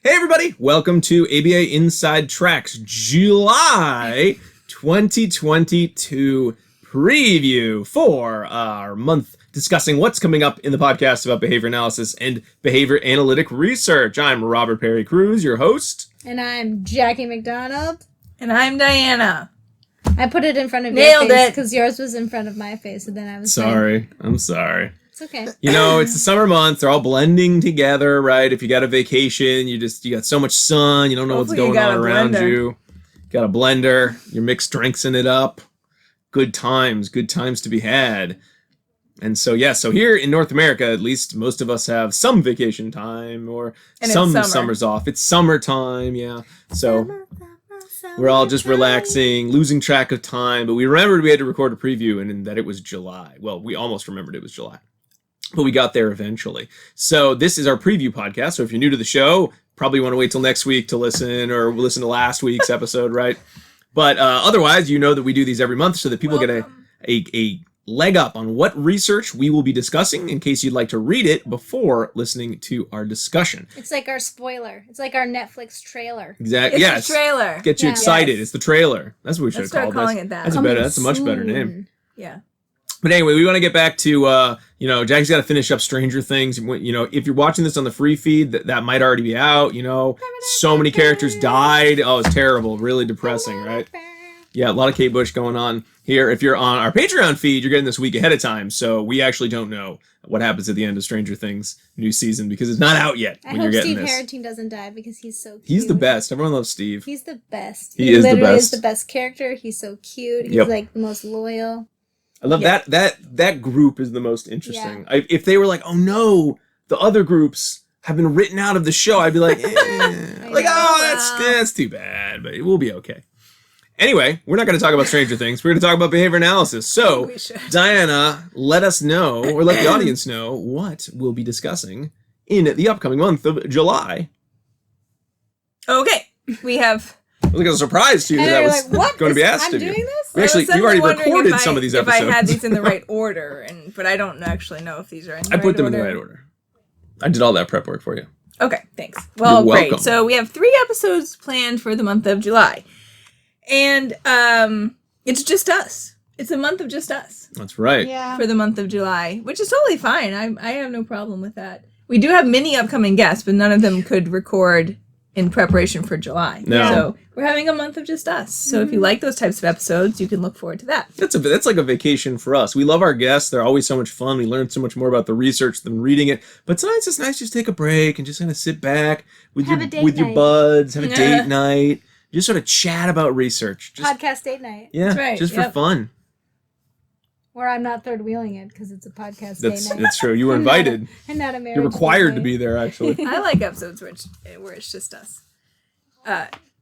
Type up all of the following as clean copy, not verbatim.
Hey everybody, welcome to ABA Inside Tracks July 2022 preview for our month discussing what's coming up in the podcast about behavior analysis and behavior analytic research. I'm Robert Perry Cruz, your host. And I'm Jackie McDonald. And I'm Diana. I put it in front of Nailed your face it. because yours was in front of my face, and then I was Sorry, I'm sorry. It's okay. You know, it's the summer months. They're all blending together, right? If you got a vacation, you got so much sun. You don't know Hopefully what's going on a around blender. you. Got a blender. You're mixed drinks in it up. Good times to be had. And so, so here in North America, at least, most of us have some vacation time or And some it's summer. summers off. It's summertime, yeah. So we're all just relaxing, losing track of time. But we remembered we had to record a preview and that it was July. Well, we almost remembered it was July. But we got there eventually. So this is our preview podcast. So if you're new to the show, probably want to wait till next week to listen or listen to last week's episode, right? But otherwise, you know that we do these every month so that people get a leg up on what research we will be discussing in case you'd like to read it before listening to our discussion. It's like our spoiler. It's like our Netflix trailer. Exactly. It's Yes. the trailer. Get you Yeah. excited. Yes. It's the trailer. That's what we should Let's have start called calling this. it that. That's a Coming better. That's a much better soon. name. Yeah. But anyway, we want to get back to, Jackie's got to finish up Stranger Things. You know, if you're watching this on the free feed, that might already be out, So many characters died. Oh, it's terrible. Really depressing, right? Yeah, a lot of Kate Bush going on here. If you're on our Patreon feed, you're getting this week ahead of time. So we actually don't know what happens at the end of Stranger Things new season because it's not out yet I when hope you're getting Steve this. Harrington doesn't die because he's so cute. He's the best. Everyone loves Steve. He's the best. He is the literally is best. the best character. He's so cute. He's Yep. like the most loyal. I love Yeah. that group is the most interesting. If they were like, oh no, the other groups have been written out of the show, I'd be like, that's too bad, but it will be okay. Anyway, we're not going to talk about Stranger Things. We're going to talk about behavior analysis. So, We should. Diana, let us know, or let the audience know, what we'll be discussing in the upcoming month of July. Okay. We have. It was like a surprise to you And that you're was like, what? going to be asked I'm of you. doing this? We actually, I was we've already suddenly wondering recorded if some of these episodes. If I had these in the right order, but I don't actually know if these are in the I right put them order. in the right order. I did all that prep work for you. Okay, thanks. Well, You're welcome. great. So we have 3 episodes planned for the month of July. And it's just us. It's a month of just us That's right. Yeah. for the month of July, which is totally fine. I have no problem with that. We do have many upcoming guests, but none of them could record in preparation for July. No. So we're having a month of just us. So if you like those types of episodes, you can look forward to that. That's like a vacation for us. We love our guests. They're always so much fun. We learn so much more about the research than reading it. But sometimes it's nice to just take a break and just kind of sit back with Have a your date with your night. buds, have a Yeah. date night, just sort of chat about research. Just, Podcast date night. yeah, That's right, just for yep. fun. Where I'm not third wheeling it because it's a podcast That's date night. that's true. You were invited. And not a marriage You're required date to night. be there. Actually, I like episodes where it's just us,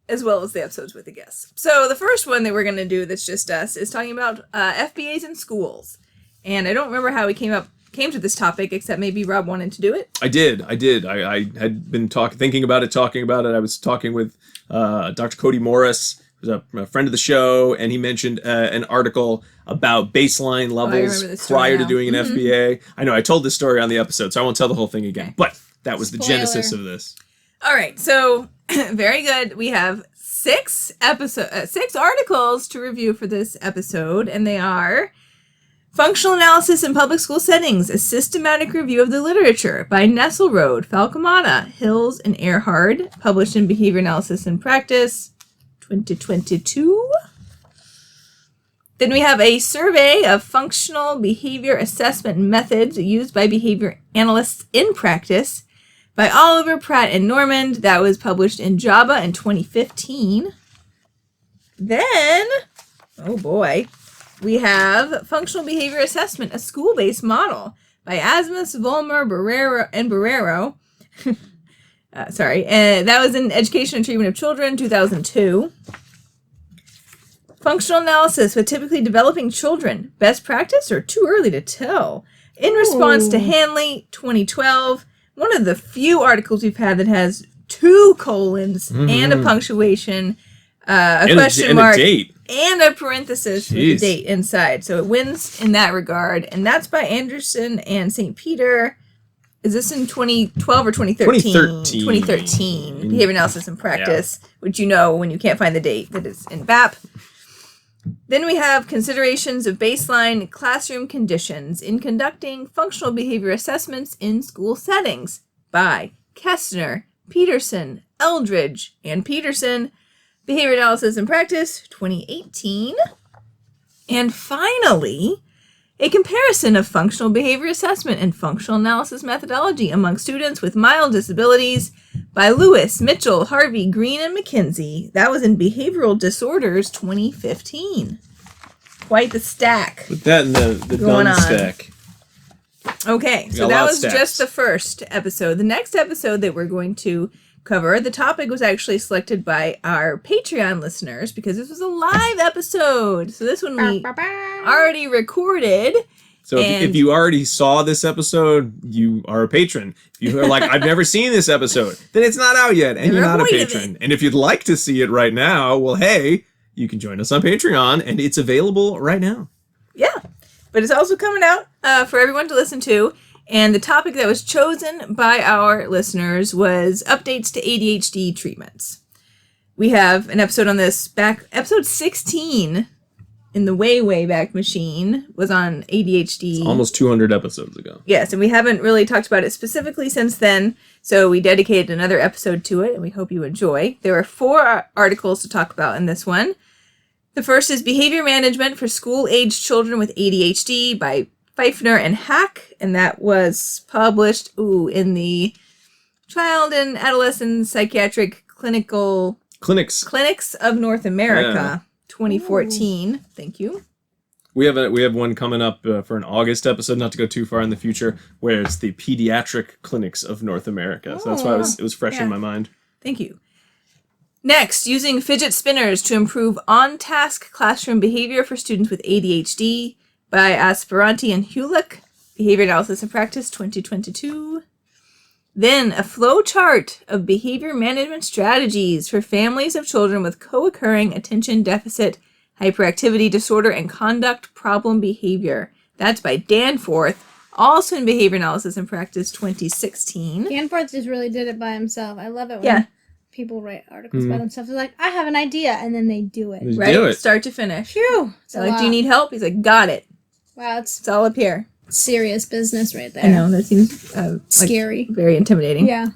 as well as the episodes with the guests. So the first one that we're going to do that's just us is talking about FBAs in schools. And I don't remember how we came to this topic, except maybe Rob wanted to do it. I did. I had been talking about it. I was talking with Dr. Cody Morris, who's a friend of the show, and he mentioned an article about baseline levels remember this story prior to now. doing an FBA. I know I told this story on the episode, so I won't tell the whole thing again. Okay. But that was the Spoiler. genesis of this. All right, so very good. We have 6 articles to review for this episode, and they are Functional Analysis in Public School Settings, a Systematic Review of the Literature by Nesselrode, Falcomata, Hills, and Erhard, published in Behavior Analysis and Practice, 2022. Then we have a survey of functional behavior assessment methods used by behavior analysts in practice by Oliver, Pratt, and Normand. That was published in JABA in 2015. Then, oh boy, we have Functional Behavior Assessment, a School-Based Model by Asmus, Vollmer, Barrero. That was in Education and Treatment of Children, 2002. Functional Analysis with Typically Developing Children, Best Practice or Too Early to Tell? In response to Hanley, 2012. One of the few articles we've had that has 2 colons and a punctuation, a question mark, And a date. and a parenthesis with a Jeez. date inside. So it wins in that regard. And that's by Anderson and St. Peter. is this in 2012 or 2013? 2013. 2013. Behavior Analysis and Practice, which you know when you can't find the date that it's in BAP. Then we have considerations of baseline classroom conditions in conducting functional behavior assessments in school settings by Kestner, Peterson, Eldridge, and Peterson. Behavior Analysis and Practice 2018. And finally, a comparison of functional behavior assessment and functional analysis methodology among students with mild disabilities by Lewis, Mitchell, Harvey, Green, and McKinsey. That was in Behavioral Disorders 2015. Quite the stack. Put that in the going done on. stack. Okay, We got so a that lot of was stacks. just the first episode. The next episode that we're going to cover, the topic was actually selected by our Patreon listeners because this was a live episode. So this one we already recorded. So if And- you already saw this episode, you are a patron. If you are like, I've never seen this episode, then it's not out yet, and Never you're not a avoided patron. And if you'd like to see it right now, well, hey, you can join us on Patreon, and it's available right now. Yeah, but it's also coming out for everyone to listen to. And the topic that was chosen by our listeners was updates to ADHD treatments. We have an episode on this back, episode 16 in the way back machine was on ADHD. Almost 200 episodes ago. Yes, and we haven't really talked about it specifically since then, so we dedicated another episode to it, and we hope you enjoy. There are 4 articles to talk about in this one. The first is Behavior Management for School-Aged Children with ADHD by Pfeiffer and Hack, and that was published in the Child and Adolescent Psychiatric Clinics of North America, 2014. Thank you. We have one coming up for an August episode, not to go too far in the future, where it's the Pediatric Clinics of North America. So that's why it was fresh in my mind. Thank you. Next, using fidget spinners to improve on-task classroom behavior for students with ADHD by Asperanti and Hulick, Behavior Analysis and Practice 2022. Then, a flow chart of behavior management strategies for families of children with co-occurring attention deficit hyperactivity disorder and conduct problem behavior. That's by Danforth, also in Behavior Analysis and Practice 2016. Danforth just really did it by himself. I love it when Yeah. people write articles by themselves. They're like, I have an idea, and then they do it. Just Right? do it. Start to finish. Phew! It's They're a like, do you lot. need help? He's like, got it. Wow, it's It's all up here. serious business right there. I know, that seems Scary. very intimidating. Yeah.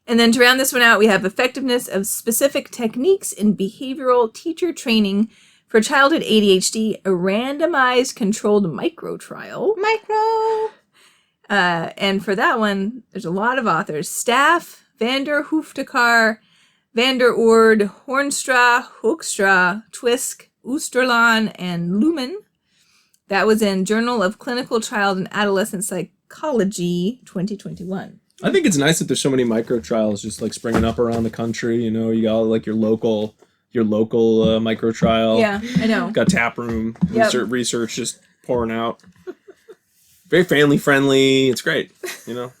And then to round this one out, we have effectiveness of specific techniques in behavioral teacher training for childhood ADHD, a randomized controlled micro trial. Micro! And for that one, there's a lot of authors. Staff, Vander Hoeftekar, Vander Oord, Hornstra, Hoekstra, Twisk, Oosterlaan, and Lumen. That was in Journal of Clinical Child and Adolescent Psychology 2021. I think it's nice that there's so many micro trials just like springing up around the country. You know, you got like your local micro trial. Yeah, I know. Got tap room Yep. research just pouring out. Very family friendly. It's great. You know,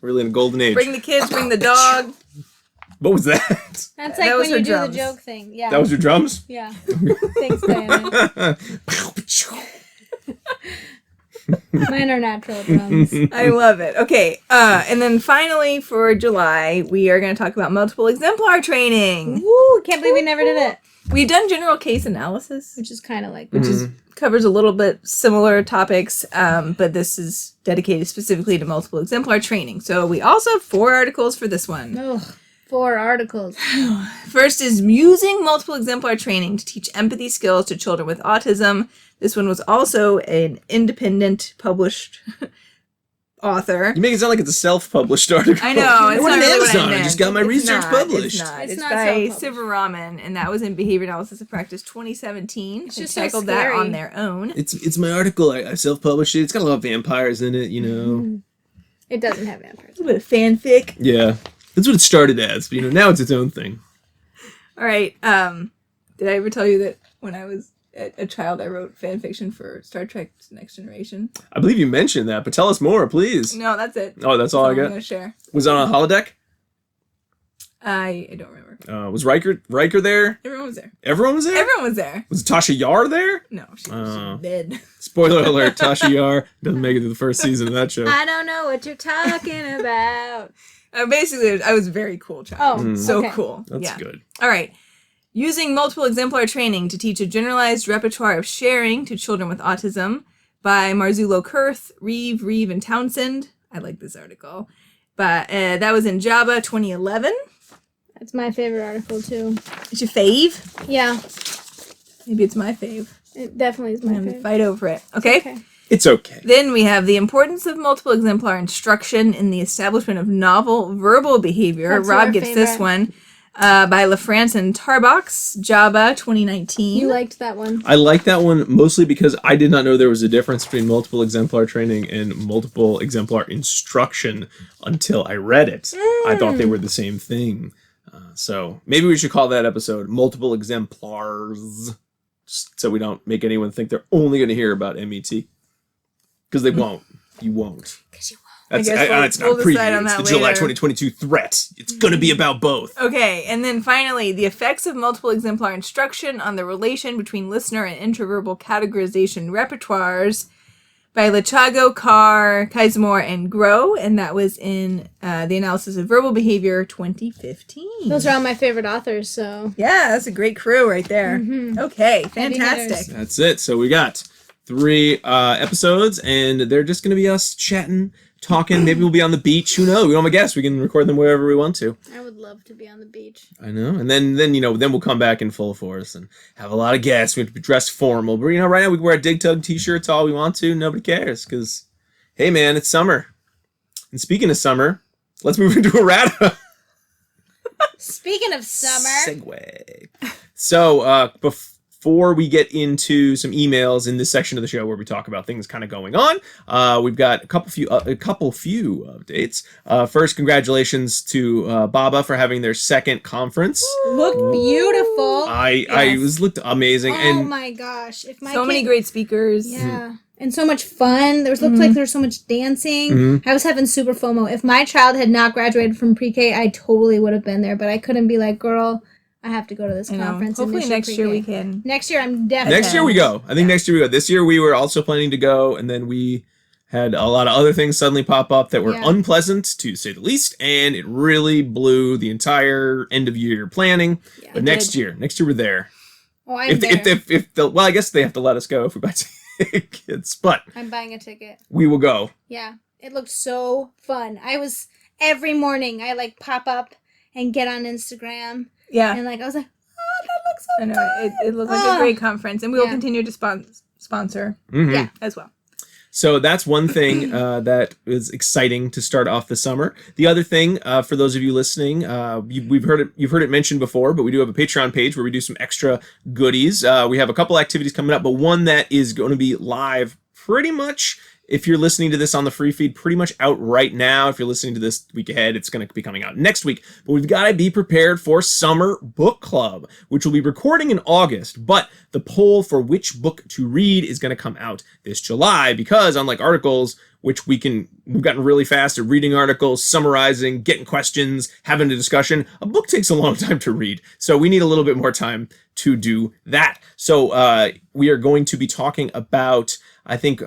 really in a golden age. Bring the kids, bring the dog. What was that? That's That like was when you her do drums. the joke thing. Yeah. That was your drums? Yeah. Thanks, Diana. Mine are natural drums. I love it. Okay, and then finally for July, we are going to talk about multiple exemplar training. Woo! Can't believe we never did it. We've done general case analysis, Which is kind of like... which is covers a little bit similar topics, but this is dedicated specifically to multiple exemplar training. So we also have 4 articles for this one. Ugh, 4 articles. First is using multiple exemplar training to teach empathy skills to children with autism. This one was also an independent published author. You make it sound like it's a self-published article. I know, it's I went not to really what I Amazon. I meant. just got my It's research not, published. It's not. It's It's not by self-published. Sivaraman, and that was in Behavior Analysis and Practice 2017. It's They just so tackled that scary. on their own. It's my article. I self-published it. It's got a lot of vampires in it, you know. It doesn't have vampires. A little bit of fanfic. Yeah. That's what it started as, but you know, now it's its own thing. All right. Did I ever tell you that when I was a child, I wrote fan fiction for Star Trek Next Generation? I believe you mentioned that, but tell us more, please. No, that's it. Oh, that's all I I'm got. going to share. Was it on a holodeck? I don't remember. Was Riker there? Everyone was there. Everyone was there? Everyone was there. Was Tasha Yar there? No, she was in bed. Spoiler alert, Tasha Yar doesn't make it to the first season of that show. I don't know what you're talking about. Basically, I was a very cool child. Oh, so okay. cool. That's good. All right. Using multiple exemplar training to teach a generalized repertoire of sharing to children with autism by Marzullo Kurth, Reeve, and Townsend. I like this article. But that was in Java 2011. That's my favorite article, too. It's your fave? Yeah. Maybe it's my fave. It definitely is my I'm going to favorite. fight over it. Okay? It's okay. Then we have the importance of multiple exemplar instruction in the establishment of novel verbal behavior. That's Rob our gets favorite. this one by LaFrance and Tarbox, Java 2019. You liked that one. I like that one mostly because I did not know there was a difference between multiple exemplar training and multiple exemplar instruction until I read it. I thought they were the same thing. So maybe we should call that episode Multiple Exemplars, just so we don't make anyone think they're only going to hear about MET. Because they won't. You won't. Because you won't. That's, I guess it's not we'll a preview. decide on It's the that July later. 2022 threat. It's going to be about both. Okay, and then finally, the effects of multiple exemplar instruction on the relation between listener and interverbal categorization repertoires by Lachago, Carr, Kaisemore, and Groh, and that was in the Analysis of Verbal Behavior 2015. Those are all my favorite authors, so. Yeah, that's a great crew right there. Mhm. Okay, Heavy fantastic. hitters. That's it. So we got 3 episodes, and they're just going to be us chatting, talking. Maybe we'll be on the beach. Who knows? We don't have a guess. We can record them wherever we want to. I would love to be on the beach. I know. And then we'll come back in full force and have a lot of guests. We have to be dressed formal. But, right now we can wear Dig Tug t-shirts all we want to. Nobody cares because, hey, man, it's summer. And speaking of summer, let's move into errata. Speaking of summer. Segue. So, before we get into some emails in this section of the show where we talk about things kind of going on, we've got a couple few updates. First, congratulations to Baba for having their second conference. Look beautiful. I was looked amazing, Oh and my gosh. If my So many kid- great speakers. Yeah. And so much fun. There looked like there was so much dancing. I was having super FOMO. If my child had not graduated from pre-K, I totally would have been there. But I couldn't be like, girl, I have to go to this I know. conference. Hopefully and next year we pre-K. can. Next year, I'm definitely. next year we go. I think next year we go. This year we were also planning to go, and then we had a lot of other things suddenly pop up that were Yeah. unpleasant, to say the least, and it really blew the entire end of year planning. Yeah, But it next did. year we're there. Oh, I'm there. Well, I guess they have to let us go if we buy tickets, but I'm buying a ticket. we will go. Yeah. It looked so fun. Every morning, I pop up and get on Instagram. Yeah. And I was like, oh, that looks so I know. fun. It looked like a great Oh. conference, and we will Yeah. continue to sponsor Mhm. Yeah. as well. So that's one thing that is exciting to start off the summer. The other thing, for those of you listening, you've heard it mentioned before, but we do have a Patreon page where we do some extra goodies. We have a couple activities coming up, but one that is going to be live pretty much. If you're listening to this on the free feed, pretty much out right now. If you're listening to this week ahead, it's going to be coming out next week. But we've got to be prepared for Summer Book Club, which will be recording in August. But the poll for which book to read is going to come out this July because, unlike articles, which we've gotten really fast at reading articles, summarizing, getting questions, having a discussion, a book takes a long time to read. So we need a little bit more time to do that. So we are going to be talking about, I think,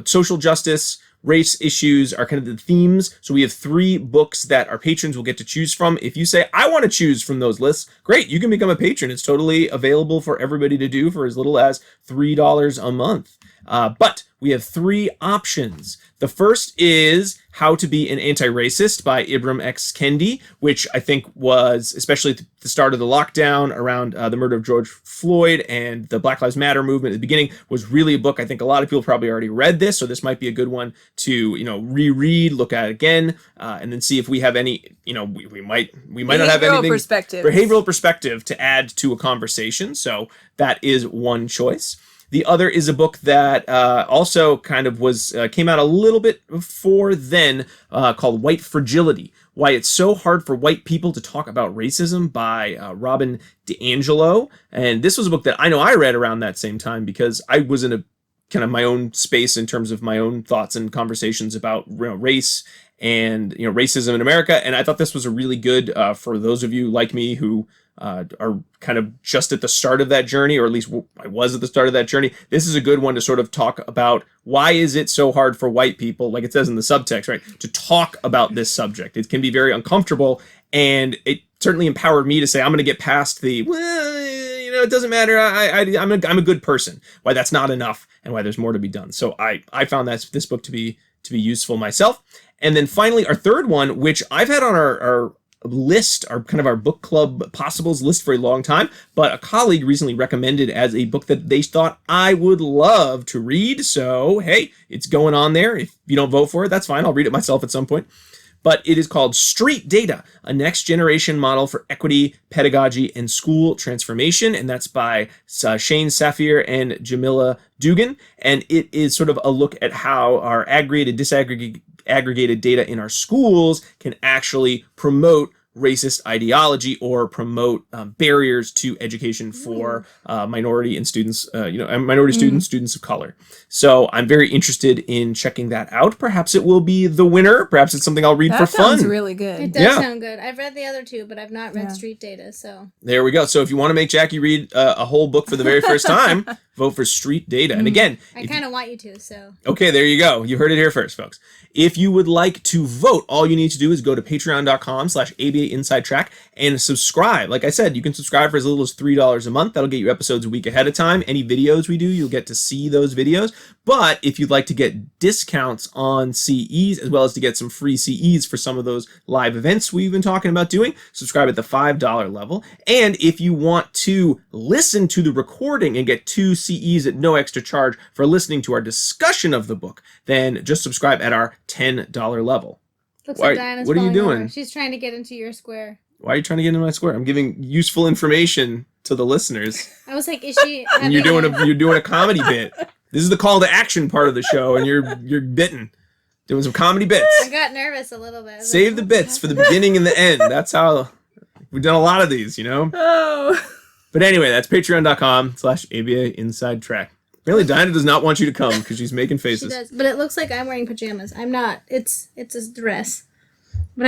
social justice, race issues are kind of the themes. So we have 3 books that our patrons will get to choose from. If you say, I want to choose from those lists, great, you can become a patron. It's totally available for everybody to do for as little as $3 a month. But we have 3 options. The first is How to Be an Anti-Racist by Ibram X. Kendi, which I think was, especially at the start of the lockdown around the murder of George Floyd and the Black Lives Matter movement at the beginning, was really a book. I think a lot of people probably already read this, so this might be a good one to, reread, look at again, and then see if we have any, we might not have anything. Behavioral perspective to add to a conversation. So that is one choice. The other is a book that also kind of came out a little bit before then, called White Fragility: Why It's So Hard for White People to Talk About Racism by Robin DiAngelo. And this was a book that I know I read around that same time because I was in a kind of my own space in terms of my own thoughts and conversations about race and racism in America. And I thought this was a really good for those of you like me who are kind of just at the start of that journey, or at least I was at the start of that journey. This is a good one to sort of talk about why is it so hard for white people, like it says in the subtext, right, to talk about this subject. It can be very uncomfortable, and it certainly empowered me to say I'm going to get past the it doesn't matter. I'm a good person. Why that's not enough, and why there's more to be done. So I found this book to be useful myself. And then finally, our third one, which I've had on our list, our kind of our book club possibles list for a long time, but a colleague recently recommended as a book that they thought I would love to read. So hey, it's going on there. If you don't vote for it, that's fine. I'll read it myself at some point. But it is called Street Data, a next generation model for equity, pedagogy, and school transformation. And that's by Shane Safir and Jamila Dugan. And it is sort of a look at how our aggregated, disaggregated data in our schools can actually promote racist ideology or promote barriers to education for minority and students, students of color. So I'm very interested in checking that out. Perhaps it will be the winner. Perhaps it's something I'll read for fun. That sounds really good. It does sound good. I've read the other two, but I've not read Street Data. So there we go. So if you want to make Jackie read a whole book for the very first time, vote for Street Data. And again, I kind of want you to. So okay, there you go. You heard it here first, folks. If you would like to vote, all you need to do is go to patreon.com/ABA Inside Track and subscribe. Like I said, you can subscribe for as little as $3 a month. That'll get you episodes a week ahead of time. Any videos we do, you'll get to see those videos. But if you'd like to get discounts on CEs, as well as to get some free CEs for some of those live events we've been talking about doing, subscribe at the $5 level. And if you want to listen to the recording and get 2 CEs at no extra charge for listening to our discussion of the book, then just subscribe at our $10 level. Looks like Diana's what are you doing? over. She's trying to get into your square. Why are you trying to get into my square? I'm giving useful information to the listeners. I was like, is she? And you're doing a comedy bit. This is the call to action part of the show, and you're bitten, doing some comedy bits. I got nervous a little bit. Save the bits for the beginning and the end. That's how we've done a lot of these, Oh. But anyway, that's patreon.com/ABA Inside Track. Apparently, Dinah does not want you to come because she's making faces. She does, but it looks like I'm wearing pajamas. I'm not. It's a dress, but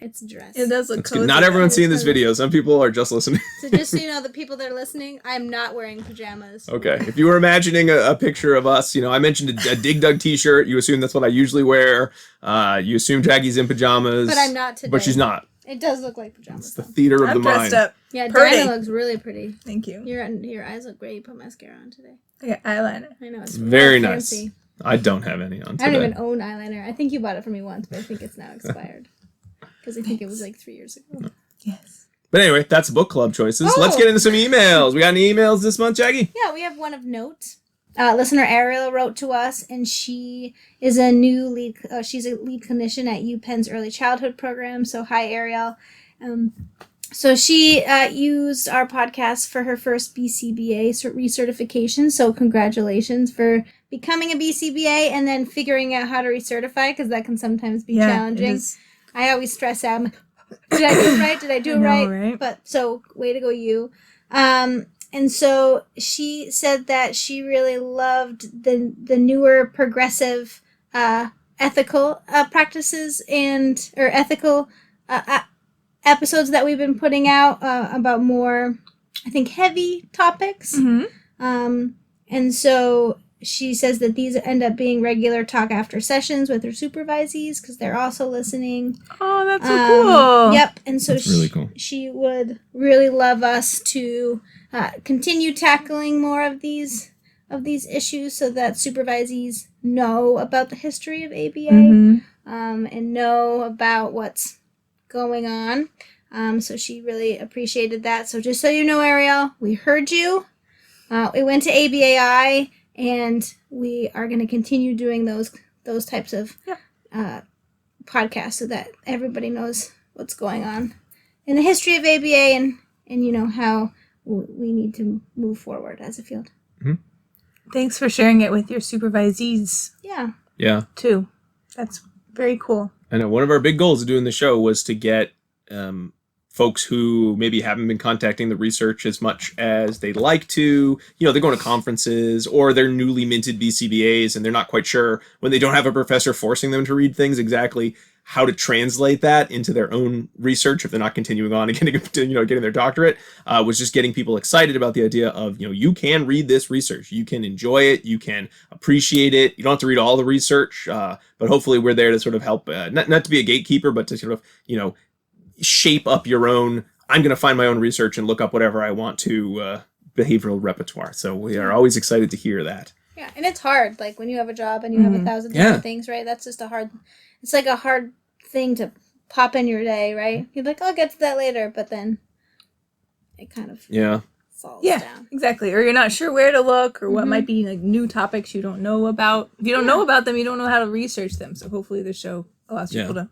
it's a dress. It does look cozy. Not everyone's seeing this video. Some people are just listening. So just so you know, the people that are listening, I'm not wearing pajamas. Okay. If you were imagining a picture of us, I mentioned a Dig Dug t-shirt. You assume that's what I usually wear. You assume Jackie's in pajamas. But I'm not today. But she's not. It does look like pajamas. It's the theater of the mind. Up. Yeah, Pretty. Diana looks really pretty. Thank you. Your eyes look great. You put mascara on today. I got eyeliner. I know. It's very really nice. fancy. I don't have any on today. I don't even own eyeliner. I think you bought it for me once, but I think it's now expired. Because I think it was like 3 years ago. Yes. But anyway, that's book club choices. Oh. Let's get into some emails. We got any emails this month, Jackie? Yeah, we have one of note. Listener Ariel wrote to us, and she is a new lead. She's a lead clinician at UPenn's early childhood program. So hi, Ariel. So she used our podcast for her first BCBA recertification. So congratulations for becoming a BCBA and then figuring out how to recertify, because that can sometimes be challenging. I always stress out. I'm like, did I do it right? Did I do it right? But so way to go, you. And so she said that she really loved the newer progressive ethical practices or ethical episodes that we've been putting out about more, I think, heavy topics. Mm-hmm. And so she says that these end up being regular talk after sessions with her supervisees because they're also listening. Oh, that's so cool. Yep. And so really cool. She would really love us to continue tackling more of these issues so that supervisees know about the history of ABA and know about what's going on. So she really appreciated that. So just so you know, Ariel, we heard you. We went to ABAI, and we are going to continue doing those types of podcasts so that everybody knows what's going on in the history of ABA and how we need to move forward as a field. Mm-hmm. Thanks for sharing it with your supervisees. Yeah. Too. That's very cool. I know one of our big goals of doing the show was to get folks who maybe haven't been contacting the research as much as they'd like to. They're going to conferences or they're newly minted BCBAs and they're not quite sure when they don't have a professor forcing them to read things exactly how to translate that into their own research if they're not continuing on and getting their doctorate, was just getting people excited about the idea of, you can read this research, you can enjoy it, you can appreciate it. You don't have to read all the research, but hopefully we're there to sort of help, not to be a gatekeeper, but to sort of, shape up your own, I'm going to find my own research and look up whatever I want to, behavioral repertoire. So we are always excited to hear that. Yeah, and it's hard. Like when you have a job and you have 1,000 different things, right? That's just it's like a hard thing to pop in your day, right? You're like, I'll get to that later, but then it kind of falls down. Exactly. Or you're not sure where to look or what might be like new topics you don't know about. If you don't know about them, you don't know how to research them. So hopefully the show allows people to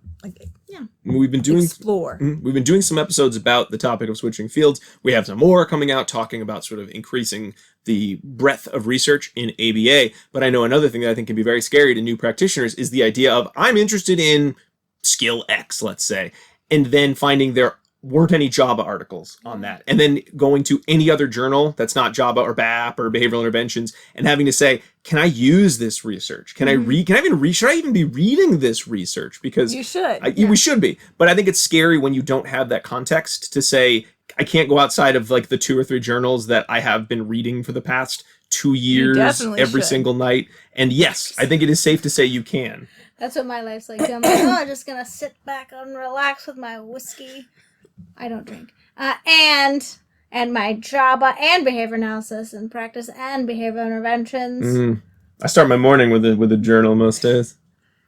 We've been doing explore. We've been doing some episodes about the topic of switching fields. We have some more coming out talking about sort of increasing the breadth of research in ABA. But I know another thing that I think can be very scary to new practitioners is the idea of, I'm interested in skill X, let's say, and then finding there weren't any Java articles on that, and then going to any other journal that's not Java or BAP or behavioral interventions and having to say, can I use this research? Can I read? Should I even be reading this research? Because you should. We should be. But I think it's scary when you don't have that context to say, I can't go outside of like the 2 or 3 journals that I have been reading for the past 2 years every single night. And yes, I think it is safe to say you can. That's what my life's like. I'm like, I'm just gonna sit back and relax with my whiskey. I don't drink. And my Java and behavior analysis and practice and behavioral interventions. I start my morning with a journal most days.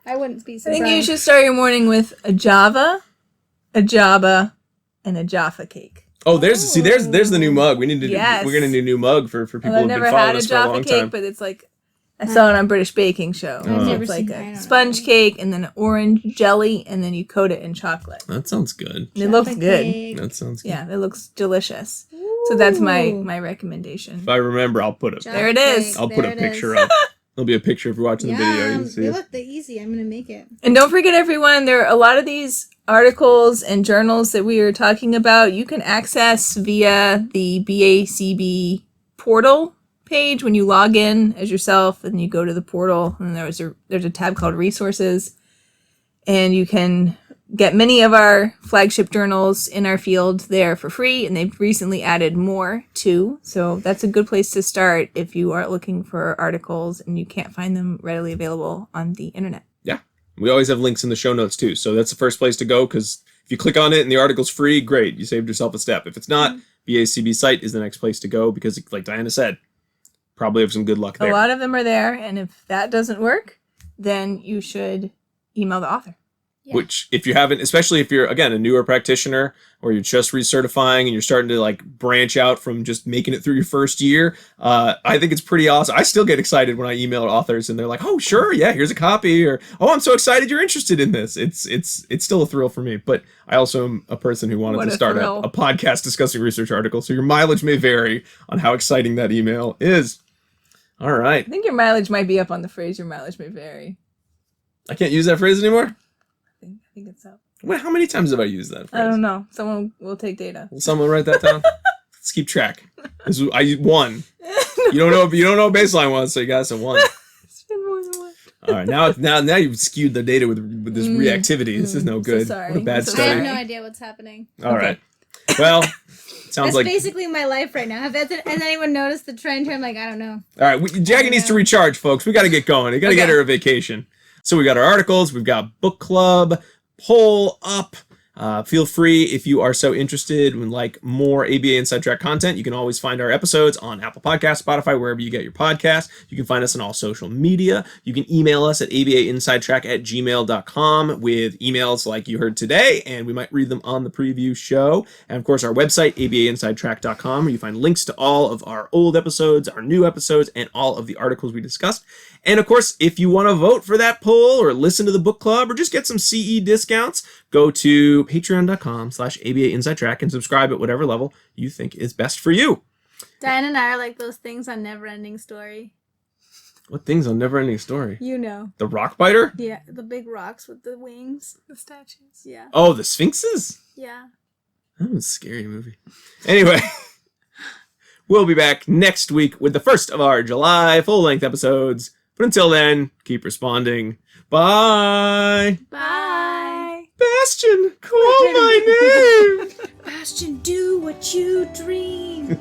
I wouldn't be surprised. I think you should start your morning with a Java, and a Jaffa cake. Oh, there's the new mug. We're gonna need a new mug for people who've been following us for a long time. I've never had a Jaffa cake, but it's like, I saw it on British Baking Show. It's like a sponge cake and then an orange jelly, and then you coat it in chocolate. That sounds good. It looks good. That sounds good. Yeah, it looks delicious. Ooh. So that's my recommendation. If I remember, I'll put it. There it is. I'll put a picture up. There'll be a picture if you're watching the video. You can see they look easy. I'm gonna make it. And don't forget, everyone, there are a lot of these articles and journals that we are talking about. You can access via the BACB portal page when you log in as yourself, and you go to the portal, and there's a tab called resources, and you can get many of our flagship journals in our field there for free, and they've recently added more too. So that's a good place to start if you are looking for articles and you can't find them readily available on the internet. Yeah, we always have links in the show notes too, so that's the first place to go, because if you click on it and the article's free, great, you saved yourself a step. If it's not, BACB site is the next place to go, because like Diana said, probably have some good luck there. A lot of them are there, and if that doesn't work, then you should email the author. Yeah. Which, if you haven't, especially if you're, again, a newer practitioner, or you're just recertifying and you're starting to like branch out from just making it through your first year, I think it's pretty awesome. I still get excited when I email authors and they're like, oh, sure, yeah, here's a copy, or, oh, I'm so excited you're interested in this. It's still a thrill for me, but I also am a person who wanted to start a podcast discussing research articles, so your mileage may vary on how exciting that email is. All right. I think your mileage might be up on the phrase, your mileage may vary. I can't use that phrase anymore? I think it's up. Wait, how many times have I used that phrase? I don't know. Someone will take data. Will someone write that down? Let's keep track. I used 1. You don't know what baseline was, so you got some 1. It's been more than 1. All right, now you've skewed the data with this reactivity. This is no good. So sorry. What a bad study. I have no idea what's happening. All right. Well, sounds That's like basically my life right now. Has anyone noticed the trend here? I'm like, I don't know. all right. Jackie needs to recharge, folks. We got to get going. We got to get her a vacation. So we got our articles. We've got book club, poll up. Feel free, if you are so interested in like more ABA Inside Track content, you can always find our episodes on Apple Podcasts, Spotify, wherever you get your podcasts. You can find us on all social media. You can email us at abainsidetrack@gmail.com with emails like you heard today, and we might read them on the preview show. And of course, our website, abainsidetrack.com, where you find links to all of our old episodes, our new episodes, and all of the articles we discussed. And of course, if you want to vote for that poll or listen to the book club or just get some CE discounts, go to patreon.com/ABA Inside Track and subscribe at whatever level you think is best for you. Diane and I are like those things on Neverending Story. What things on Neverending Story? You know. The rock biter? Yeah, the big rocks with the wings. The statues. Yeah. Oh, the Sphinxes? Yeah. That was a scary movie. Anyway, we'll be back next week with the first of our July full-length episodes. But until then, keep responding. Bye! Bye! Bastion, call my name. Bastion, do what you dream.